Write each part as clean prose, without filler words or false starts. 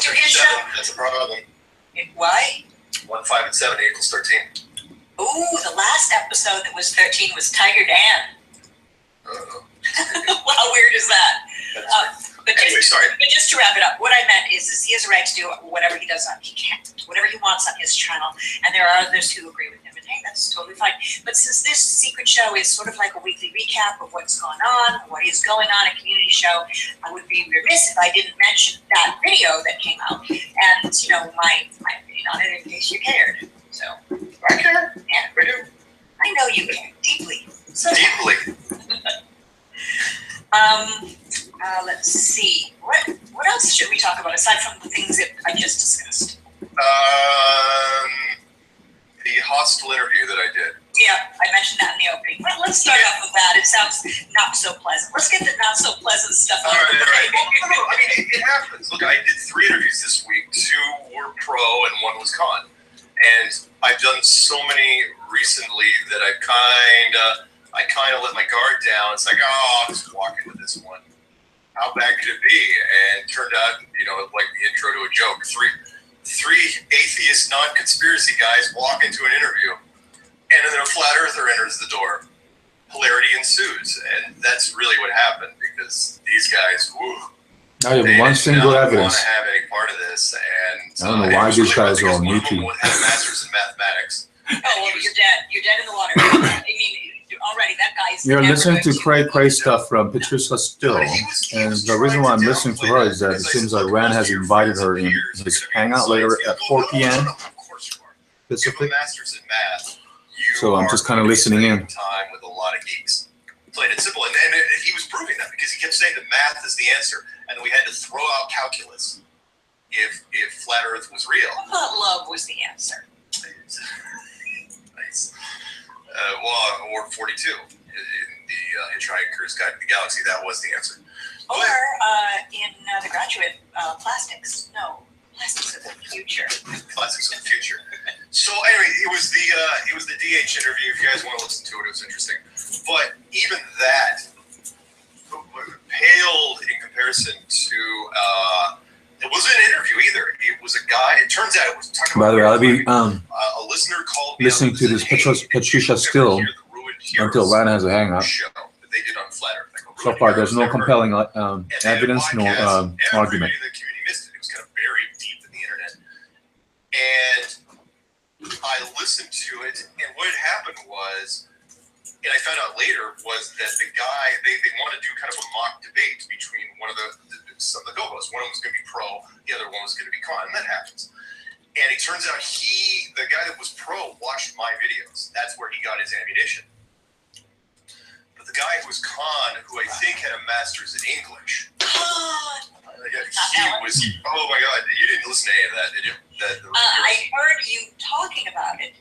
to his show? That's a problem. Why? 1, 5, and 7 equals 13. Ooh, the last episode that was 13 was Tiger Dan. How weird is that? But just to wrap it up, what I meant is he has a right to do whatever he does whatever he wants on his channel, and there are others who agree with him, and hey, that's totally fine. But since this secret show is sort of like a weekly recap of what's going on, what is going on, a community show, I would be remiss if I didn't mention that video that came out, and my opinion on it in case you cared. So I care. Yeah, I do. I know you care deeply. So deeply. Let's see. What else should we talk about aside from the things that I just discussed? The hostile interview that I did. Yeah, I mentioned that in the opening. Well, let's start off with that. It sounds not so pleasant. Let's get the not so pleasant stuff out of the way. Well, I mean, it happens. Look, I did 3 interviews this week. 2 were pro and 1 was con. And I've done so many recently that I kind of let my guard down. It's like, I'll just walk into this one. How bad could it be? And it turned out, like the intro to a joke. Three atheist, non-conspiracy guys walk into an interview, and then a flat earther enters the door. Hilarity ensues, and that's really what happened because these guys, I have one single evidence. Want to have any part of this, and I don't know why these guys are on YouTube. One had a master's in mathematics. Oh, well, you're dead. You're dead in the water. I mean, already that guy's. You're listening to cray stuff from Patricia Steere, and the reason why I'm listening to her is that it seems like Rand has invited her in his hangout later at 4 p.m. Pacific. So I'm just kind of listening in. Time with a lot of geeks. Plain and simple, and he was proving that because he kept saying that math is the answer, and we had to throw out calculus if flat Earth was real. I thought love was the answer. Nice. Or 42 in the Hitchhiker's Guide to the Galaxy. That was the answer. Or in The Graduate, plastics. No, plastics of the future. Plastics of the future. So anyway, it was the DH interview. If you guys want to listen to it, it was interesting. But even that paled in comparison to. It wasn't an interview either. It was a guy. It turns out it was talking about. By the way, I'll be a listener called me listening to this Patricia Steere until Ryan has a hangout. They did on Flat Earth. So far, there's no compelling evidence, no argument. Everybody in the community missed it. It was kind of buried deep in the internet. And I listened to it, and what had happened was, and I found out later, was that the guy, they wanted to do kind of a mock debate between some of the co-hosts. One of them was going to be pro, the other one was going to be con, and that happens. And it turns out the guy that was pro, watched my videos. That's where he got his ammunition. But the guy who was con, who I think had a master's in English, he was, oh my God, you didn't listen to any of that, did you? I heard you talking about it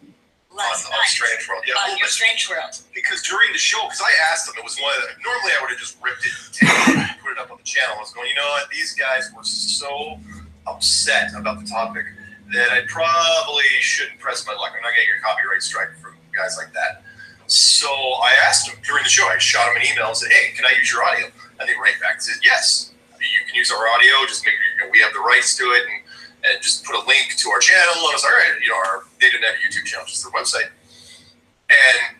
last night. On Strange World. Yeah, on your Strange World. Because during the show, because I asked them, it was one of the, normally I would have just ripped it and taken it and put it up on the channel. I was going, you know what, these guys were so upset about the topic that I probably shouldn't press my luck. I'm not going to get a copyright strike from guys like that. So I asked them during the show, I shot them an email and said, hey, can I use your audio? And they write back and said, yes, you can use our audio, just make sure we have the rights to it, and just put a link to our channel. And I was like, all right, they didn't have a YouTube channel, just their website. And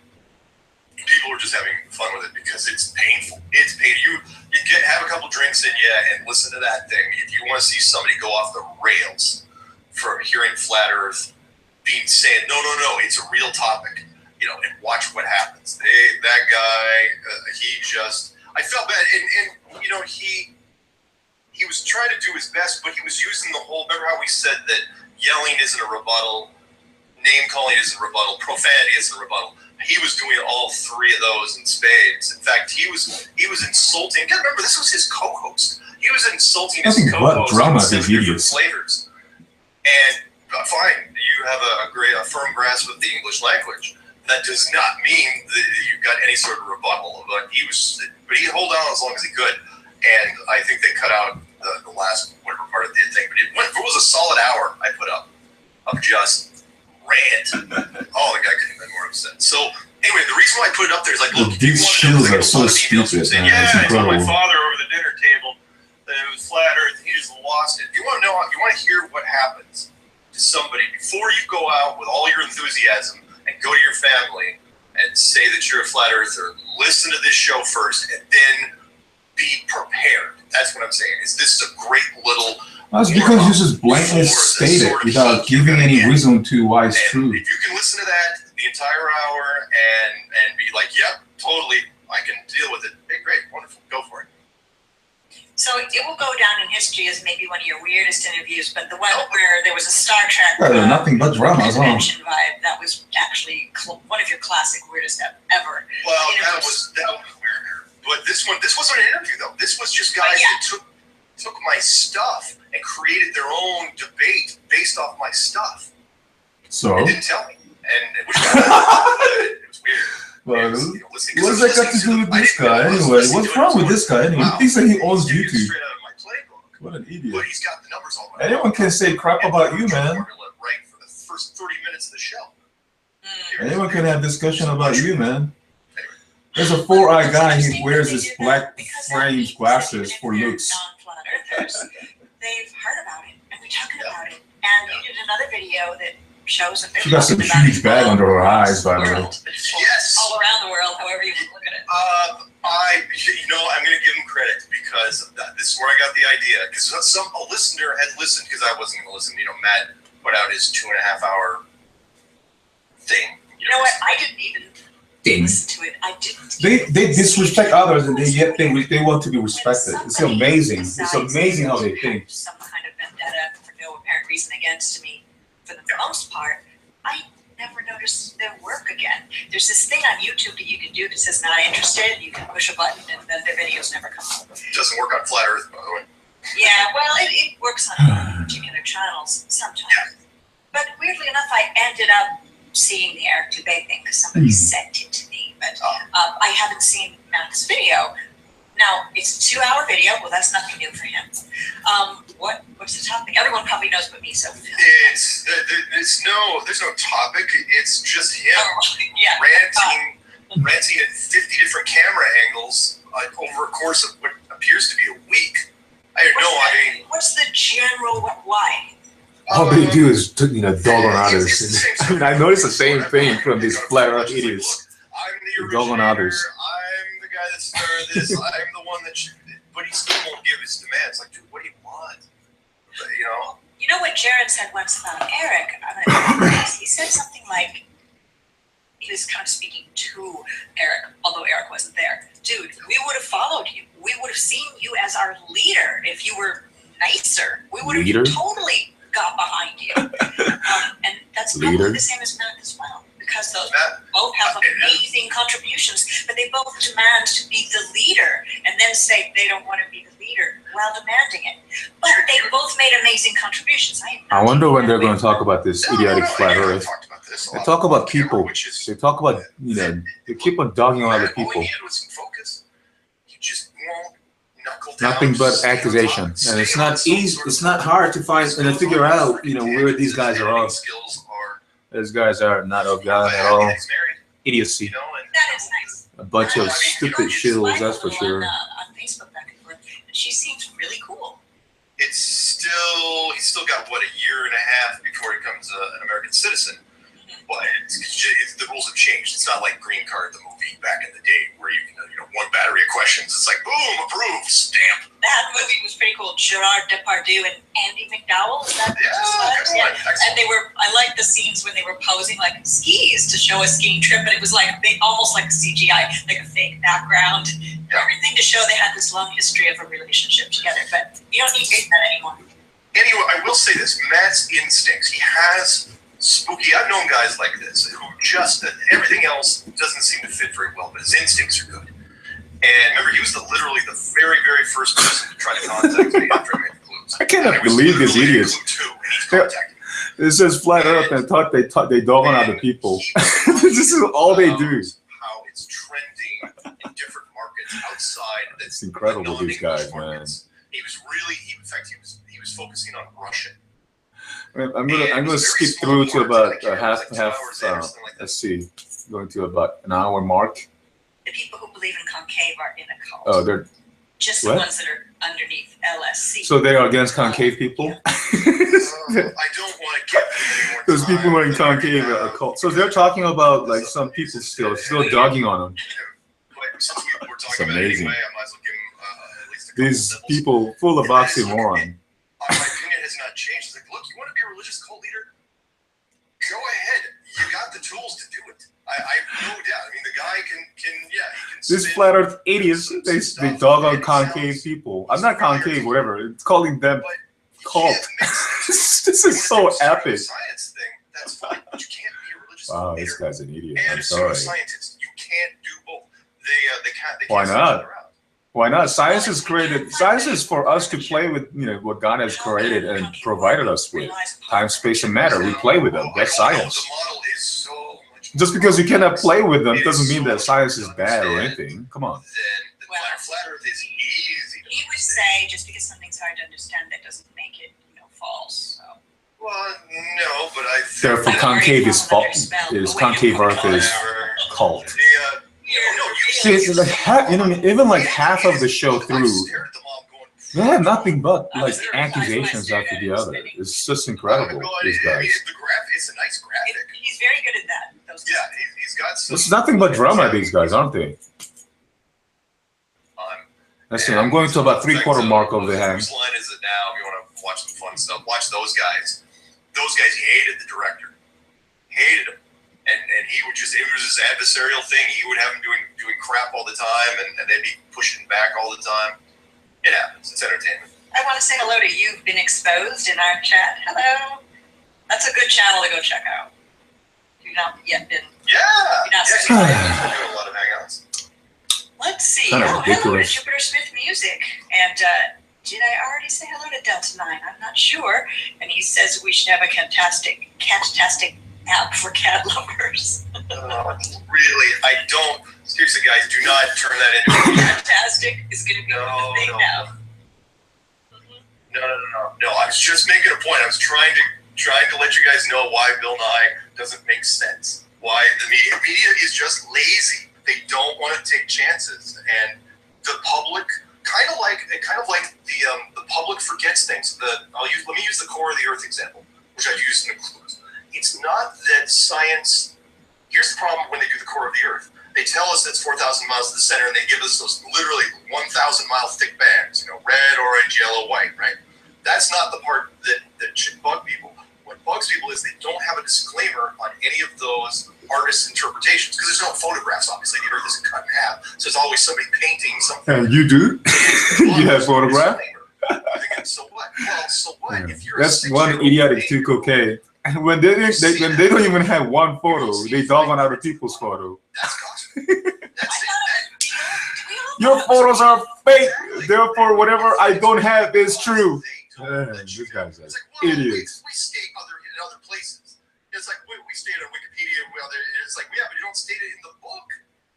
people were just having fun with it because it's painful. It's painful. You have a couple drinks in you and listen to that thing. If you want to see somebody go off the rails from hearing Flat Earth saying, no, it's a real topic, and watch what happens. That guy, I felt bad. And he was trying to do his best, but he was using the whole, remember how we said that yelling isn't a rebuttal, name calling isn't a rebuttal, profanity isn't a rebuttal. He was doing all 3 of those in spades. In fact, he was insulting. Remember, this was his co-host. He was insulting his co-host in different flavors. And fine, you have a firm grasp of the English language. That does not mean that you've got any sort of rebuttal. But he held on as long as he could. And I think they cut out the last whatever part of the thing. But it was a solid hour I put up of just rant. Oh, the guy couldn't have been more upset. So anyway, the reason why I put it up there is like, look, these shoes are so stupid. Saying, I told my father over the dinner table that it was flat Earth. He just lost it. If you want to know if you want to hear what happens to somebody before you go out with all your enthusiasm and go to your family and say that you're a flat earther, listen to this show first and then be prepared. That's what I'm saying. This is a great little. That's because you just blatantly state it without giving any reason to why it's true. If you can listen to that the entire hour and be like, yep, totally, I can deal with it. Hey, great, wonderful, go for it. So it will go down in history as maybe one of your weirdest interviews, but the one where there was a Star Trek nothing but dramas, convention vibe, that was actually one of your classic weirdest ever. Well, that was weirder. But this wasn't an interview though. This was just guys that took my stuff and created their own debate based off my stuff. So they didn't tell me, and it was weird. Well, what does that got to do with this guy anyway? What's wrong with this guy anyway? He thinks that he owns YouTube. What an idiot. But he's got the numbers all right. Anyone can say crap about you, man. Right for the first 30 minutes of the show. Anyone can have discussion about you, man. There's a four-eyed guy who wears his black framed glasses for looks. They've heard about it, and they're talking about it. And you did another video that shows that she got some huge bag under her eyes, by the way. Yes. All around the world, however you look at it. I'm going to give him credit because this is where I got the idea. Because a listener had listened because I wasn't going to listen. Matt put out his 2.5 hour thing. You know what? I didn't even listen to it. I didn't. They disrespect others, and yet they want to be respected. It's amazing. It's amazing how they think. Some kind of vendetta for no apparent reason against me. For the most part, I never noticed their work again. There's this thing on YouTube that you can do that says not interested. You can push a button and then their videos never come up. It doesn't work on Flat Earth, by the way. Yeah, well, it works on particular channels sometimes. Yeah. But weirdly enough, I ended up seeing the Eric Dubé thing because somebody sent it to me. But I haven't seen Matt's video. Now, it's a 2-hour video. Well, that's nothing new for him. What's the topic? Everyone probably knows but me, so. There's no topic. It's just him ranting at 50 different camera angles over a course of what appears to be a week. What's the general why? All they do is dog on others. I noticed the same thing from these flat earth idiots. I'm the originator. Dog on others. I'm the guy that started this. I'm the one that should, but he still won't give his demands. Like, dude, what do you want? You know what Jaron said once about Eric? He said something like, he was kind of speaking to Eric, although Eric wasn't there. Dude, we would have followed you. We would have seen you as our leader if you were nicer. We would have totally got behind you. And that's probably the same as Matt as well. Because those both have amazing contributions, but they both demand to be the leader and then say they don't want to be the leader while demanding it. But they both made amazing contributions. I wonder when they're going to talk about this idiotic flat earth. They talk about people. They talk about, they keep on dogging on other people. Nothing but accusation. And it's not easy, it's not hard to find and to figure out, where these guys are off. These guys are not of God at all. Idiocy. That is nice. A bunch of stupid shills, that's for sure. On Facebook back and forth, and she seems really cool. He's still got a year and a half before he becomes an American citizen. But the rules have changed. It's not like Green Card, the movie back in the day, where you one battery of questions. It's like boom, approved, stamp. That movie was pretty cool. Gerard Depardieu and Andy McDowell. Is that excellent. And I liked the scenes when they were posing like skis to show a skiing trip, and it was like almost like CGI, like a fake background. Everything to show they had this long history of a relationship together. But you don't need to do that anymore. Anyway, I will say this: Matt's instincts. He has spooky. I've known guys like this who just everything else doesn't seem to fit very well, but his instincts are good. And remember, he was literally the very, very first person to try to contact me after I made the clues. I cannot believe these idiots. It says flat earth and they dog on other people. This is all they do. How it's trending in different markets outside. It's incredible, these guys, man. He was really, in fact, he was focusing on Russian. I'm gonna skip through to about half. Let's see, going to about an hour mark. The people who believe in concave are in a cult. Oh, they're just the ones that are underneath LSC. So they are against concave people. Yeah. don't want to give them any more Those time people wearing than I concave already are have. cult. So they're talking about like some people still dogging on them. But since we're It's talking about it amazing. anyway, I might as well give them at least a couple These nibbles. people full of oxymoron. My opinion has not changed. It's like, look, you want to be a religious cult leader? Go ahead. You got the tools to do it. I have no doubt. I mean, the guy can he can These spin flat earth idiots, some they stuff, dog on and it concave sounds- people. I'm not concave, whatever. It's calling them But you cult. can't mix This is so epic. Science thing, that's fine, but you can't be a religious Wow, cult this leader guy's an idiot. and I'm a sorry. pseudoscientist. You can't do both. They can't Why cancel not? each other out. Why not? Science is created. Science is for us to play with, what God has created and provided us with. Time, space, and matter. We play with them. That's science. The model is so much Just because you cannot play with them doesn't mean that science is bad or anything. Come on. then flat Earth is easy to He would say just because something's hard to understand, that doesn't make it, false. So. Well, no, but I think Therefore, concave is false. Is concave Earth is cult. The, no, you See, it's like even like half of the show I through, stared at the mom going, they have nothing but like accusations after the other. It's just incredible. These I mean, guys. the graphic, it's a nice graphic. He's very good at that. Those Yeah, he's got some. It's nothing but drama. These guys, aren't they? Let's see. I'm going to about 3/4 mark of the hand. Whose line is it now? If you want to watch some fun stuff, watch those guys. Those guys hated the director, hated him, and he would just, it was his adversarial thing. He would have him doing crap all the time, and they'd be pushing back all the time. It happens. It's entertainment. I want to say hello to You've Been Exposed in our chat. Hello. That's a good channel to go check out. If you've not yet been. Yeah, You're not yeah. subscribed. We're doing a lot of hangouts. Let's see. Kinda Hello to ridiculous. Jupiter Smith Music. And did I already say hello to Delta 9? I'm not sure. And he says we should have a catastic app for cat lovers. Really, I don't. Seriously, guys, do not turn that into. Catastic is going to be the thing now. No. I was just making a point. I was trying to let you guys know why Bill Nye doesn't make sense. Why the media is just lazy. They don't want to take chances, and the public kind of like the public forgets things. Let me use the core of the Earth example, which I've used in the clues. It's not that science. Here's the problem when they do the core of the Earth. They tell us it's 4,000 miles to the center, and they give us those literally 1,000-mile thick bands. Red, orange, yellow, white. Right? That's not the part that should bug people. What bugs people is they don't have a disclaimer on any of those artists' interpretations, because there's no photographs. Obviously, the Earth isn't cut in half, so it's always somebody painting something. And you do? You have photograph? So what? Well, so what? If you're That's a one 6-year-old idiotic baby, 2 And when they don't even have one photo, they dog on other people's photo. That's gospel. That's it. Your photos are fake. Therefore, whatever I don't have is true. These guys are It's like, well, idiots. We state in other places. It's like we state it on Wikipedia. It's like, yeah, but you don't state it in the book.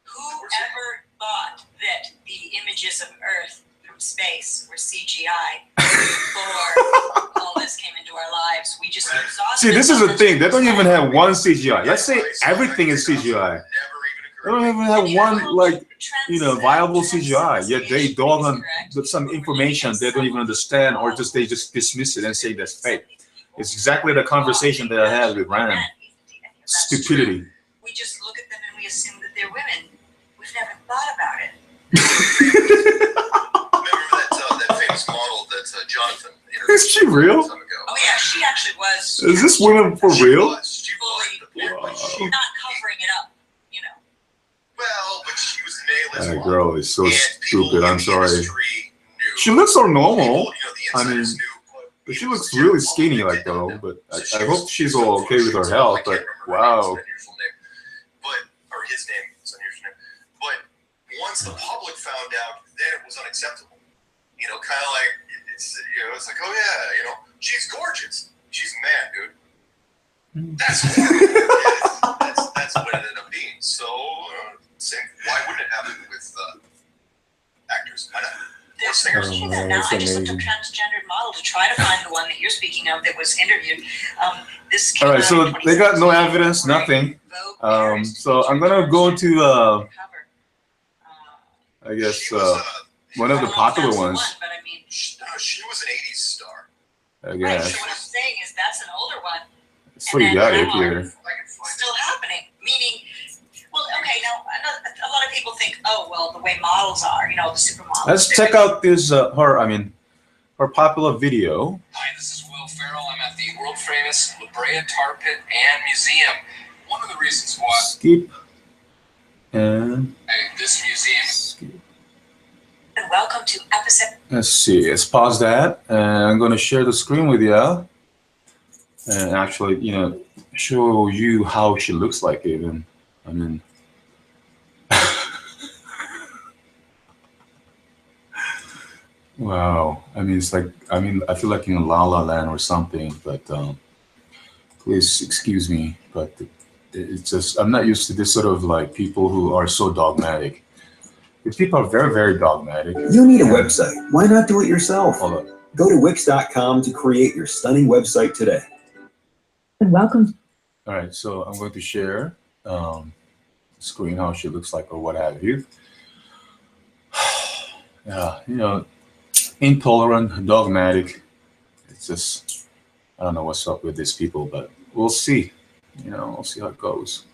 Whoever thought that the images of Earth from space were CGI before all this came into our lives? We just exhausted. See, this is the thing. They don't even have one CGI. Let's say everything is CGI. They don't even have one, viable CGI. Yet they dog on some information they don't even understand, or they just dismiss it and say that's fake. It's exactly the conversation that I had with Ryan. Stupidity. We just look at them and we assume that they're women. We've never thought about it. Remember that famous model that Jonathan interviewed Is she real? some time ago? Oh yeah, she actually was. Is this woman for real? She fully was. not covering it up, Well, but she was an A-list That model. girl is so And people stupid. in I'm the sorry. industry knew. She looks so normal. People, the I mean, insiders knew, But she looks really skinny like though. But I hope she's all okay with her health. But wow. Or his name, it's an unusual name. But once the public found out, then it was unacceptable. Kind of like it's like, oh yeah, she's gorgeous. She's a man, dude. That's horrible. That's what it ended up being. So, why wouldn't it happen with actors? Why not? Or singers? There's that now. I just looked up transgendered model to try to find the one that you're speaking of that was interviewed. This came All right. out So in they got no 2016. evidence, nothing. Vogue So I'm gonna go to cover. I guess She was, one of the popular ones. But I mean, she was an 80s star. I right, guess. so what I'm saying is that's that's an older one. It's pretty idiotic now here. Still happening, meaning, well, okay, now, a lot of people think, oh, well, the way models are, you know, the supermodels. Let's check out this, her popular video. Hi, this is Will Ferrell. I'm at the world famous La Brea Tar Pit and Museum. One of the reasons why Skip. And this museum. skip. And welcome to episode. Let's see, let's pause that. And I'm going to share the screen with you. And actually, you know, show you how she looks like even. I mean, wow. I mean, it's like, I mean, I feel like in La La Land or something, but please excuse me, but it's just, I'm not used to this sort of like people who are so dogmatic. These people are very, very dogmatic. You need a website. Why not do it yourself? Hold up. Go to Wix.com to create your stunning website today. And welcome. All right, so I'm going to share screen how she looks like or what have you. Yeah, you know, intolerant, dogmatic. It's just, I don't know what's up with these people, but we'll see. You know, we'll see how it goes.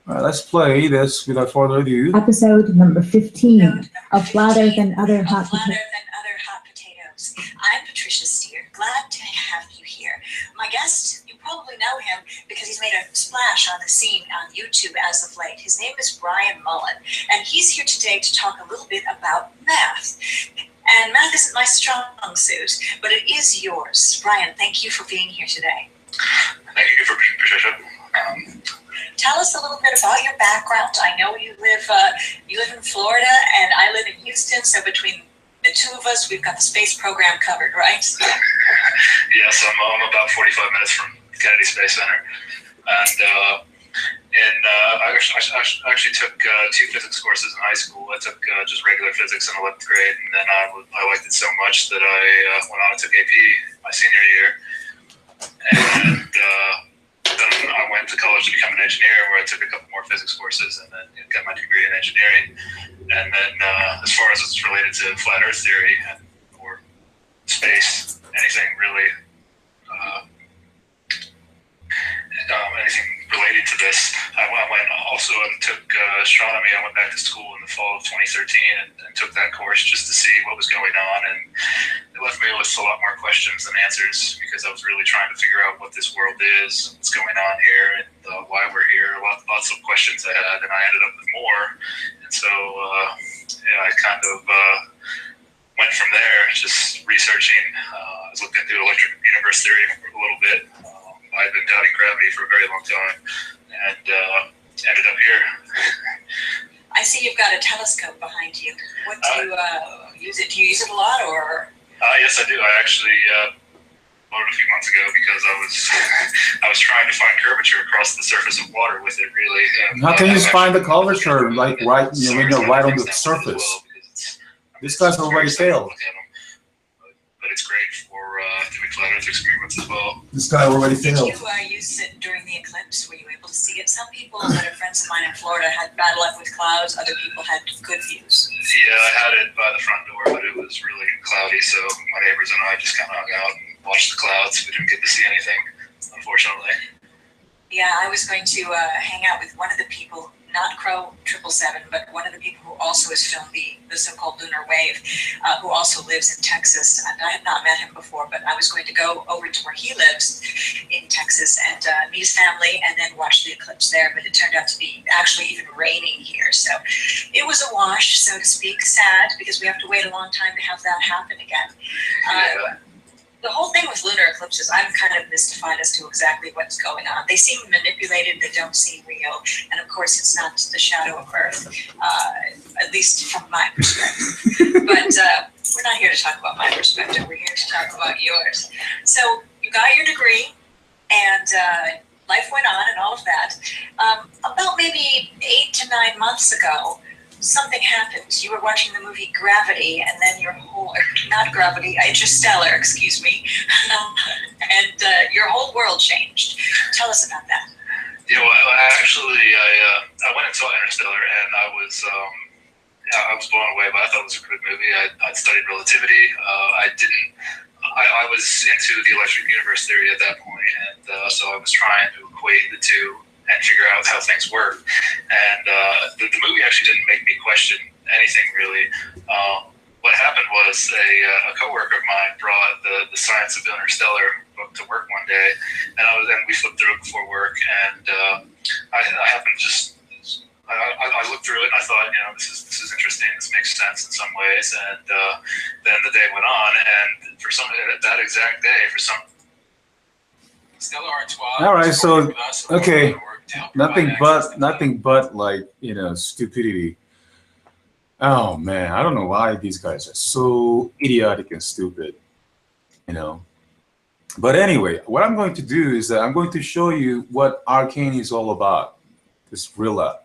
All right, let's play this without further ado. Episode number 15 of Flatter Than Other Hot Flatter Potatoes. Than Other Hot Potatoes. I'm Patricia Steere. Glad to have you here. My guest, you probably know him because he's made a splash on the scene on YouTube as of late. His name is Brian Mullen, and he's here today to talk a little bit about math. And math isn't my strong suit, but it is yours. Brian, thank you for being here today. Thank you for being Patricia. Tell us a little bit about your background. I know you live in Florida, and I live in Houston. So between the two of us, we've got the space program covered, right? Yes, I'm about 45 minutes from Kennedy Space Center, and I actually took 2 physics courses in high school. I took just regular physics in 11th grade, and then I liked it so much that I went on and took AP my senior year, and then I went to college to become an engineer, where I took a couple more physics courses and then got my degree in engineering. And then as far as it's related to flat Earth theory or space, anything really, anything related to this, I went also and took astronomy. I went back to school in the fall of 2013 and took that course just to see what was going on, and it left me with a lot more questions than answers, because I was really trying to figure out what this world is, what's going on here, and why we're here. Lots of questions I had, and I ended up with more. And so I kind of went from there, just researching. I was looking into electric universe theory for a little bit. I've been doubting gravity for a very long time, and ended up here. I see you've got a telescope behind you. What do you use it? Do you use it a lot, or? Yes, I do. I actually bought it a few months ago because I was trying to find curvature across the surface of water with it, really. And, How can you find the curvature like right, you know, when you're right on the surface? This guy's already failed. But it's great for doing flat Earth experiments as well. This guy already Did failed. you use it during the eclipse? Were you able to see it? Some people that are friends of mine in Florida had bad luck with clouds. Other people had good views. Yeah, I had it by the front door, but it was really cloudy, so my neighbors and I just kind of hung out and watched the clouds. We didn't get to see anything, unfortunately. Yeah, I was going to hang out with one of the people, not Crow 777, but one of the people who also has filmed the so-called lunar wave, who also lives in Texas. And I had not met him before, but I was going to go over to where he lives in Texas and meet his family and then watch the eclipse there. But it turned out to be actually even raining here. So it was a wash, so to speak. Sad, because we have to wait a long time to have that happen again. The whole thing with lunar eclipses, I'm kind of mystified as to exactly what's going on. They seem manipulated, they don't seem real, and of course it's not the shadow of Earth, at least from my perspective. But we're not here to talk about my perspective, we're here to talk about yours. So you got your degree, and life went on and all of that. About maybe 8 to 9 months ago, something happened. You were watching the movie Gravity, and then your whole, not Gravity, Interstellar, excuse me, and your whole world changed. Tell us about that. Yeah, well, I went and saw Interstellar, and I was blown away. But I thought it was a good movie. I'd studied relativity. I didn't I was into the electric universe theory at that point, and so I was trying to equate the two and figure out how things work. And the movie actually didn't make me question anything really. What happened was a coworker of mine brought the Science of Interstellar book to work one day, and we flipped through it before work, and I happened to just. I looked through it and I thought, this is interesting. This makes sense in some ways. And then the day went on, and for some that exact day, for some. All right, so okay, nothing but like stupidity. Oh man, I don't know why these guys are so idiotic and stupid, But anyway, what I'm going to do is that I'm going to show you what Arcane is all about. This Rilla.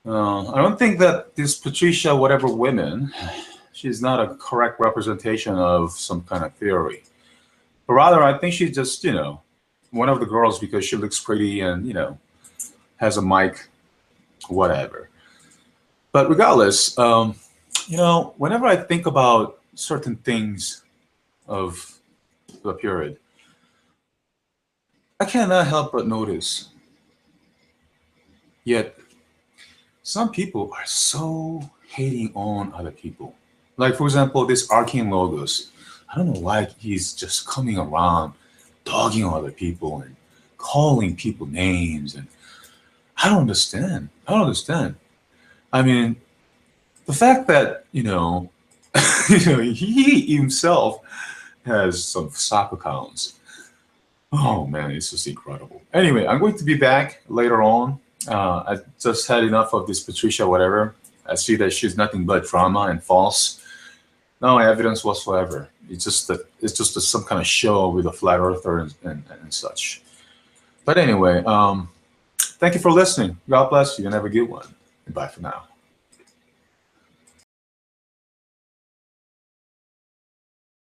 I don't think that this Patricia whatever women, she's not a correct representation of some kind of theory. But rather, I think she's just, one of the girls because she looks pretty and, has a mic, whatever. But regardless, whenever I think about certain things of the period, I cannot help but notice. Yet, some people are so hating on other people. Like, for example, this Arcane Logos. I don't know why he's just coming around dogging on other people and calling people names. And I don't understand. I mean, the fact that, he himself has some stock accounts. Oh, man, it's just incredible. Anyway, I'm going to be back later on. I just had enough of this Patricia whatever. I see that she's nothing but drama and false. No evidence whatsoever. It's just some kind of show with a flat earther and such. But anyway, thank you for listening. God bless you and have a good one. Bye for now.